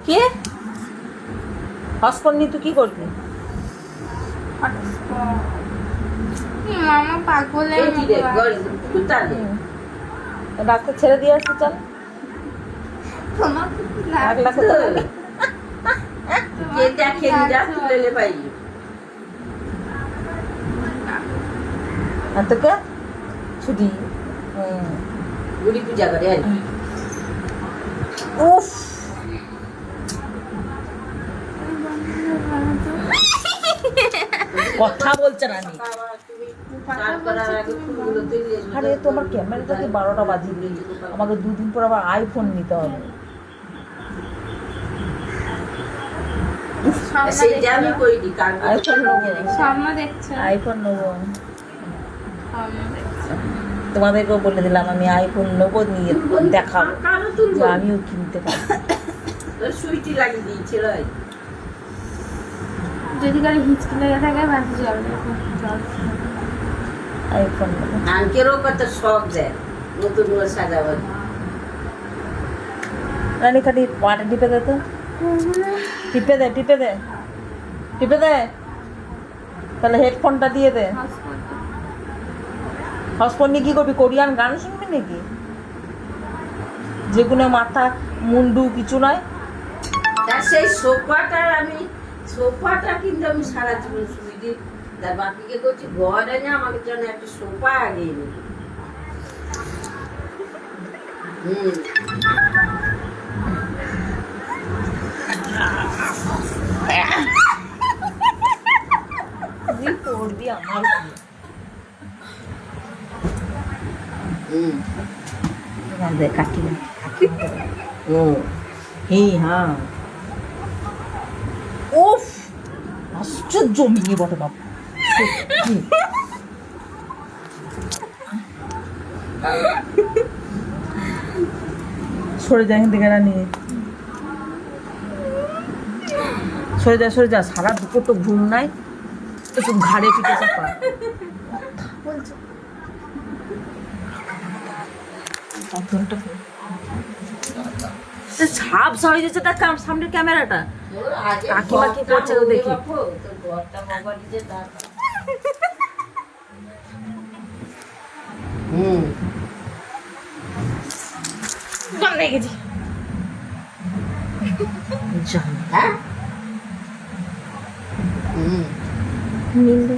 কে hotspot নিয়ে তুই কি করবি? মামা পাগলের ডাক্তার ছেড়ে দিয়ে আসতে চল। আগলা কথা বলে। আর তোকে ছুটি গুড়ি পূজা করে উফ কথা বলছে না আমি। আরে তোমার ক্যামেরাটাকে 12টা বাজিয়ে দিই, আমাকে 2 দিন পর আবার আইফোন নিতে হবে। আইফোন নেবো, আইফোন নেবো। তোমাদেরকেও বলে দিলাম আমি আইফোন নেবো, নিয়ে দেখাবো যে আমিও কিনতে পারি। সুইটি লাগিয়ে দিয়েছিল যদি কারো হিচকি লেগে থাকে বাকি জল আইফোন নেবো। আঙ্কেরও কত শখ দেয় নতুন করে সাজাবার। রানী কাটি পাটা টিপে দে তো, টিপে দে টিপে দে টিপে দে। তাহলে হেডফোনটা দিয়ে দে। হসপট নিয়ে কি করবি? কোরিয়ান গান শুনবি নাকি? যেগুলো মাথা মুন্ডু কিছু নয়। তার সেই সোফাটা কিন্তু আমি সারা জীবন শুনি দিই। তার বাপিকে করছি ঘর এনে আমাকে জন্য একটা সোফা আগিয়ে নেব। করবি আমার কাকি হ্যাঁ উফ আশ্চর্য মিনি বটে বাবু। সরে যা এখান থেকে রানি, সরে যা সরে যা। সারা দুপুর তো ঘুম নাই, একটু ঘাড়ে পিঠে চাপা বলছে। ঝাপসা হয়ে যাচ্ছে তার সামনের ক্যামেরাটা। কাকিমা কি করছে তো দেখি। গেছি হ্যাঁ নিন্দে